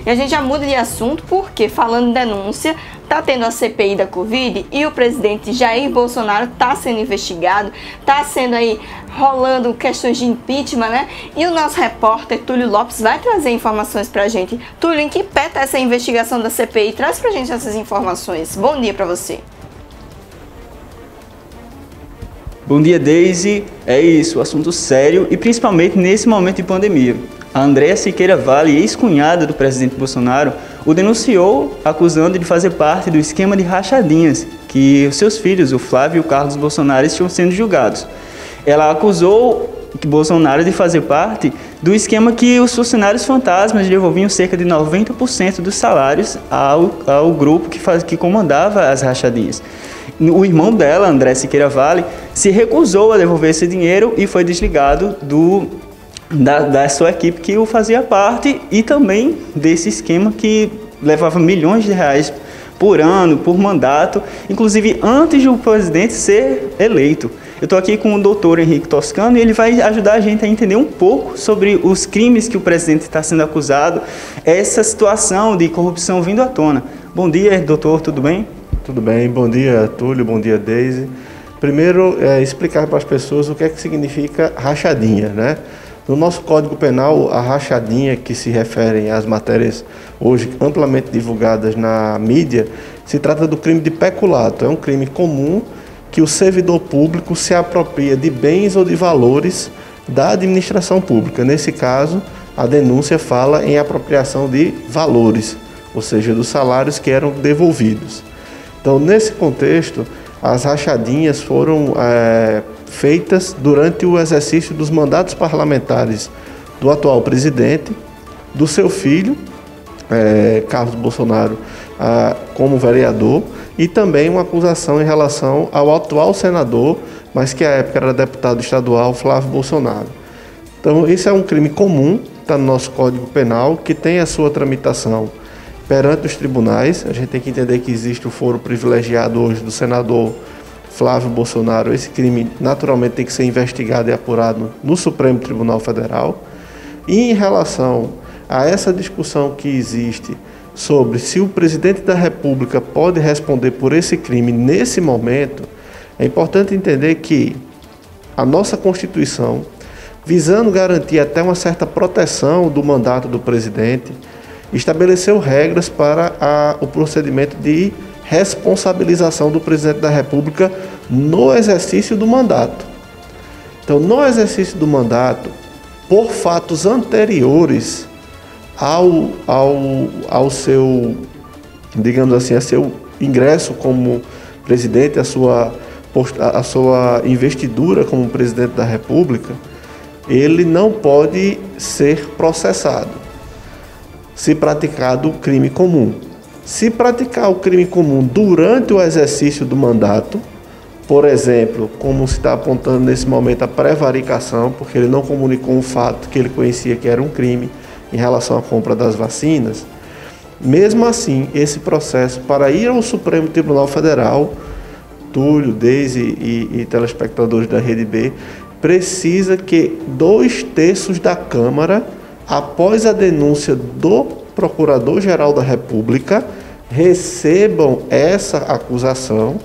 E a gente já muda de assunto porque, falando em denúncia, tá tendo a CPI da Covid e o presidente Jair Bolsonaro tá sendo investigado, tá sendo aí rolando questões de impeachment, né? E o nosso repórter Túlio Lopes vai trazer informações pra gente. Túlio, em que pé tá essa investigação da CPI? Traz pra gente essas informações. Bom dia pra você. Bom dia, Deise. É isso, assunto sério e principalmente nesse momento de pandemia. A Andréa Siqueira Vale, ex-cunhada do presidente Bolsonaro, o denunciou acusando de fazer parte do esquema de rachadinhas que os seus filhos, o Flávio e o Carlos Bolsonaro, estão sendo julgados. Ela acusou que Bolsonaro de fazer parte do esquema que os funcionários fantasmas devolviam cerca de 90% dos salários ao grupo que comandava as rachadinhas. O irmão dela, André Siqueira Vale, se recusou a devolver esse dinheiro e foi desligado da sua equipe que o fazia parte e também desse esquema que levava milhões de reais por ano, por mandato, inclusive antes do presidente ser eleito. Eu estou aqui com o doutor Henrique Toscano e ele vai ajudar a gente a entender um pouco sobre os crimes que o presidente está sendo acusado, essa situação de corrupção vindo à tona. Bom dia, doutor, tudo bem? Tudo bem, bom dia, Túlio, bom dia, Deise. Primeiro, explicar para as pessoas o que é que significa rachadinha, né? No nosso Código Penal, a rachadinha, que se referem às matérias hoje amplamente divulgadas na mídia, se trata do crime de peculato. É um crime comum que o servidor público se apropria de bens ou de valores da administração pública. Nesse caso, a denúncia fala em apropriação de valores, ou seja, dos salários que eram devolvidos. Então, nesse contexto, as rachadinhas foram feitas durante o exercício dos mandatos parlamentares do atual presidente, do seu filho, Carlos Bolsonaro, como vereador, e também uma acusação em relação ao atual senador, mas que à época era deputado estadual, Flávio Bolsonaro. Então, esse é um crime comum, está no nosso Código Penal, que tem a sua tramitação perante os tribunais. A gente tem que entender que existe o foro privilegiado hoje do senador Flávio Bolsonaro. Esse crime naturalmente tem que ser investigado e apurado no Supremo Tribunal Federal. E em relação a essa discussão que existe sobre se o presidente da República pode responder por esse crime nesse momento, é importante entender que a nossa Constituição, visando garantir até uma certa proteção do mandato do presidente, estabeleceu regras para o procedimento de responsabilização do presidente da República no exercício do mandato. Então, no exercício do mandato, por fatos anteriores ao seu, digamos assim, a seu ingresso como presidente, a sua investidura como presidente da República, ele não pode ser processado se praticado o crime comum. Se praticar o crime comum durante o exercício do mandato, por exemplo, como se está apontando nesse momento a prevaricação, porque ele não comunicou um fato que ele conhecia que era um crime em relação à compra das vacinas, mesmo assim, esse processo, para ir ao Supremo Tribunal Federal, Túlio, Deise e telespectadores da Rede B, precisa que 2/3 da Câmara, após a denúncia do Procurador-Geral da República, recebam essa acusação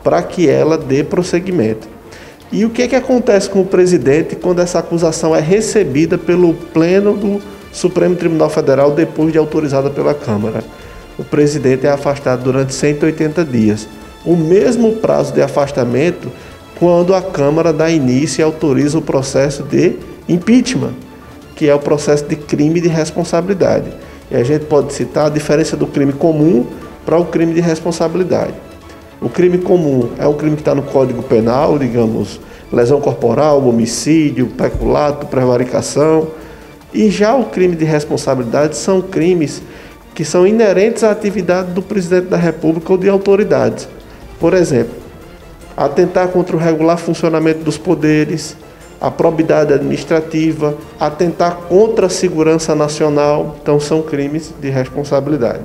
para que ela dê prosseguimento. E o que acontece com o presidente quando essa acusação é recebida pelo Pleno do Supremo Tribunal Federal depois de autorizada pela Câmara? O presidente é afastado durante 180 dias. O mesmo prazo de afastamento quando a Câmara dá início e autoriza o processo de impeachment, que é o processo de crime de responsabilidade. E a gente pode citar a diferença do crime comum para o crime de responsabilidade. O crime comum é um crime que está no Código Penal, digamos, lesão corporal, homicídio, peculato, prevaricação. E já o crime de responsabilidade são crimes que são inerentes à atividade do presidente da República ou de autoridades. Por exemplo, atentar contra o regular funcionamento dos poderes, a probidade administrativa, atentar contra a segurança nacional. Então, são crimes de responsabilidade.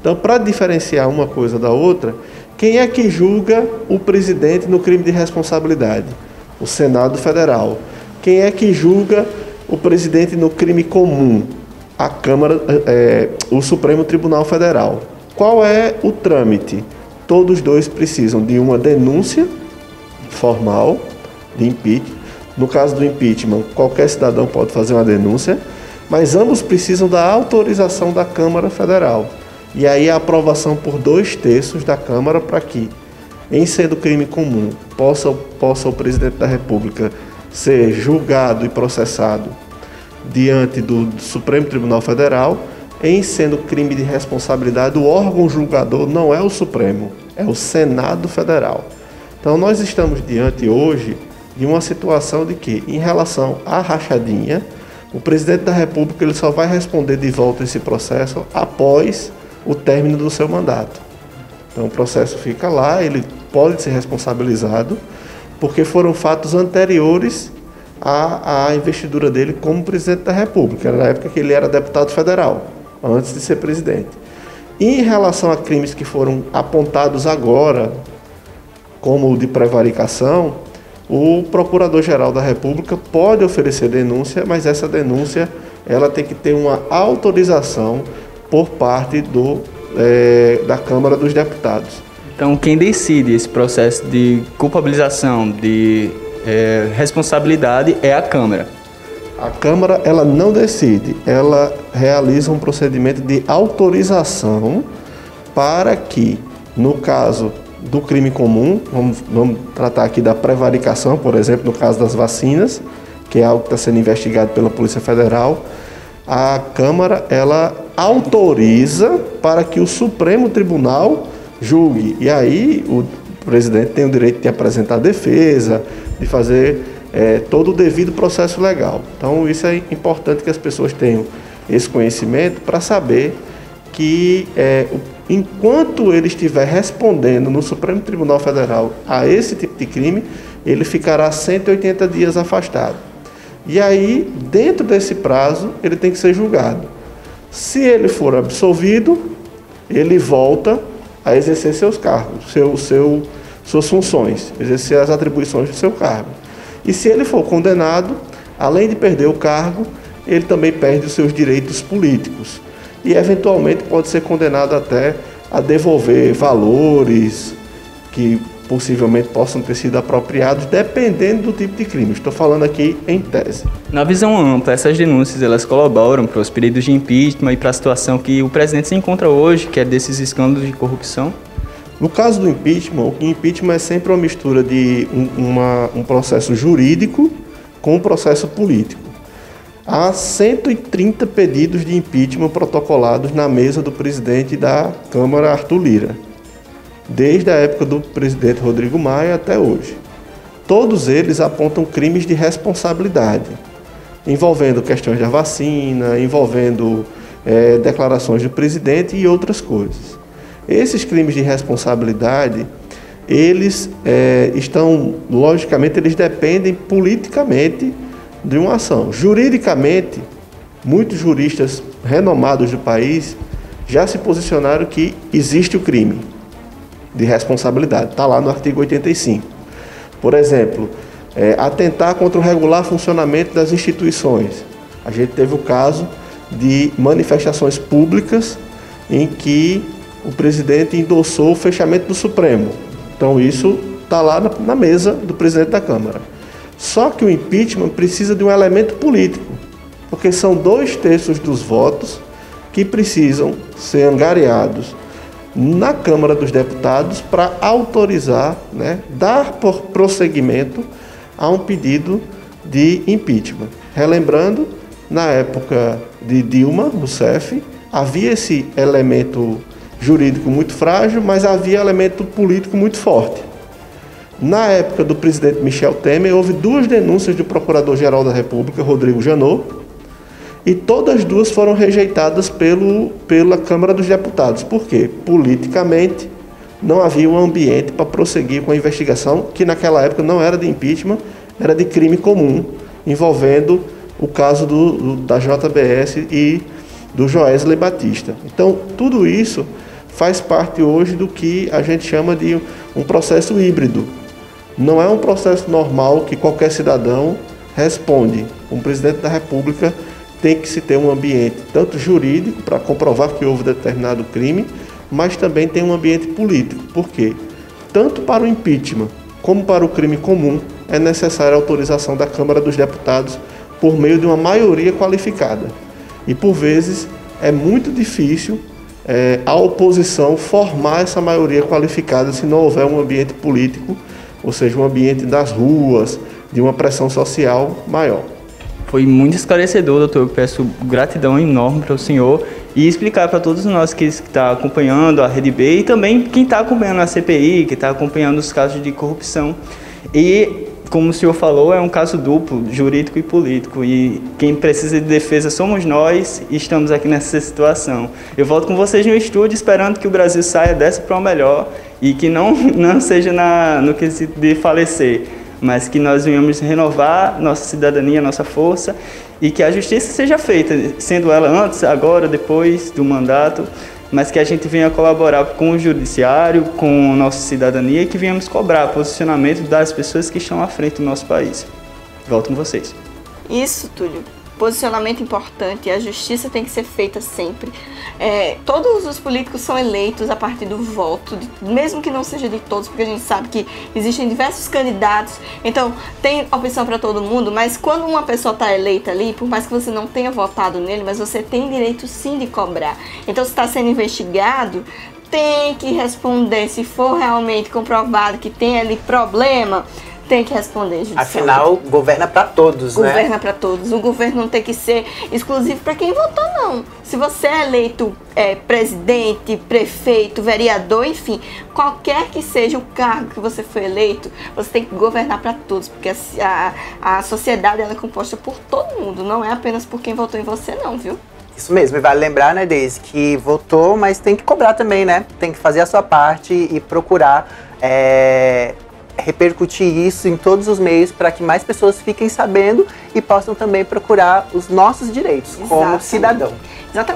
Então, para diferenciar uma coisa da outra, quem é que julga o presidente no crime de responsabilidade? O Senado Federal. Quem é que julga o presidente no crime comum? a Câmara, o Supremo Tribunal Federal. Qual é o trâmite? Todos dois precisam de uma denúncia formal de impeachment. No caso do impeachment, qualquer cidadão pode fazer uma denúncia, mas ambos precisam da autorização da Câmara Federal. E aí a aprovação por 2/3 da Câmara para que, em sendo crime comum, possa o presidente da República ser julgado e processado diante do Supremo Tribunal Federal. Em sendo crime de responsabilidade, o órgão julgador não é o Supremo, é o Senado Federal. Então nós estamos diante hoje de uma situação de que, em relação à rachadinha, o presidente da República ele só vai responder de volta esse processo após o término do seu mandato. Então o processo fica lá, ele pode ser responsabilizado, porque foram fatos anteriores à investidura dele como presidente da República, na época que ele era deputado federal, antes de ser presidente. E em relação a crimes que foram apontados agora, como o de prevaricação, o Procurador-Geral da República pode oferecer denúncia, mas essa denúncia ela tem que ter uma autorização por parte da Câmara dos Deputados. Então, quem decide esse processo de culpabilização, de responsabilidade, é a Câmara. A Câmara ela não decide, ela realiza um procedimento de autorização para que, no caso do crime comum, vamos tratar aqui da prevaricação, por exemplo, no caso das vacinas, que é algo que está sendo investigado pela Polícia Federal, a Câmara ela autoriza para que o Supremo Tribunal julgue. E aí o presidente tem o direito de apresentar defesa, de fazer todo o devido processo legal. Então isso é importante que as pessoas tenham esse conhecimento para saber que enquanto ele estiver respondendo no Supremo Tribunal Federal a esse tipo de crime, ele ficará 180 dias afastado. E aí, dentro desse prazo, ele tem que ser julgado. Se ele for absolvido, ele volta a exercer seus cargos, suas funções, exercer as atribuições do seu cargo. E se ele for condenado, além de perder o cargo, ele também perde os seus direitos políticos. E, eventualmente, pode ser condenado até a devolver valores que possivelmente possam ter sido apropriados, dependendo do tipo de crime. Estou falando aqui em tese. Na visão ampla, essas denúncias elas colaboram para os pedidos de impeachment e para a situação que o presidente se encontra hoje, que é desses escândalos de corrupção? No caso do impeachment, o impeachment é sempre uma mistura de um processo jurídico com um processo político. Há 130 pedidos de impeachment protocolados na mesa do presidente da Câmara, Arthur Lira, desde a época do presidente Rodrigo Maia até hoje. Todos eles apontam crimes de responsabilidade, envolvendo questões da vacina, envolvendo declarações do presidente e outras coisas. Esses crimes de responsabilidade, eles logicamente, eles dependem politicamente de uma ação. Juridicamente, muitos juristas renomados do país já se posicionaram que existe o crime de responsabilidade, está lá no artigo 85. Por exemplo, atentar contra o regular funcionamento das instituições. A gente teve o caso de manifestações públicas em que o presidente endossou o fechamento do Supremo. Então isso está lá na mesa do presidente da Câmara. Só que o impeachment precisa de um elemento político, porque são 2/3 dos votos que precisam ser angariados na Câmara dos Deputados para autorizar, dar prosseguimento a um pedido de impeachment. Relembrando, na época de Dilma Rousseff, havia esse elemento jurídico muito frágil, mas havia elemento político muito forte. Na época do presidente Michel Temer, houve 2 denúncias do Procurador-Geral da República, Rodrigo Janot, e todas 2 foram rejeitadas pela Câmara dos Deputados. Por quê? Politicamente, não havia um ambiente para prosseguir com a investigação, que naquela época não era de impeachment, era de crime comum, envolvendo o caso da JBS e do Joesley Batista. Então, tudo isso faz parte hoje do que a gente chama de um processo híbrido. Não é um processo normal que qualquer cidadão responde. Um presidente da República, tem que se ter um ambiente tanto jurídico para comprovar que houve determinado crime, mas também tem um ambiente político. Por quê? Tanto para o impeachment como para o crime comum é necessária a autorização da Câmara dos Deputados por meio de uma maioria qualificada. E por vezes é muito difícil a oposição formar essa maioria qualificada se não houver um ambiente político, ou seja, um ambiente das ruas, de uma pressão social maior. Foi muito esclarecedor, doutor. Eu peço gratidão enorme para o senhor e explicar para todos nós que estão acompanhando a Rede B e também quem está acompanhando a CPI, que está acompanhando os casos de corrupção. E, como o senhor falou, é um caso duplo, jurídico e político. E quem precisa de defesa somos nós e estamos aqui nessa situação. Eu volto com vocês no estúdio esperando que o Brasil saia dessa para o melhor e que não seja no quesito de falecer, mas que nós venhamos renovar nossa cidadania, nossa força, e que a justiça seja feita, sendo ela antes, agora, depois do mandato, mas que a gente venha colaborar com o judiciário, com a nossa cidadania, e que venhamos cobrar posicionamento das pessoas que estão à frente do nosso país. Volto com vocês. Isso, Túlio. Posicionamento importante, a justiça tem que ser feita sempre. Todos os políticos são eleitos a partir do voto, mesmo que não seja de todos, porque a gente sabe que existem diversos candidatos, então tem opção para todo mundo, mas quando uma pessoa está eleita ali, por mais que você não tenha votado nele, mas você tem direito sim de cobrar. Então, se está sendo investigado, tem que responder. Se for realmente comprovado que tem ali problema, tem que responder judicialmente. Afinal, governa para todos, né? Governa para todos. O governo não tem que ser exclusivo para quem votou, não. Se você é eleito presidente, prefeito, vereador, enfim, qualquer que seja o cargo que você foi eleito, você tem que governar para todos, porque a sociedade ela é composta por todo mundo, não é apenas por quem votou em você, não, viu? Isso mesmo, e vale lembrar, né, Deise, que votou, mas tem que cobrar também, né? Tem que fazer a sua parte e procurar repercutir isso em todos os meios para que mais pessoas fiquem sabendo e possam também procurar os nossos direitos como cidadão. Exatamente.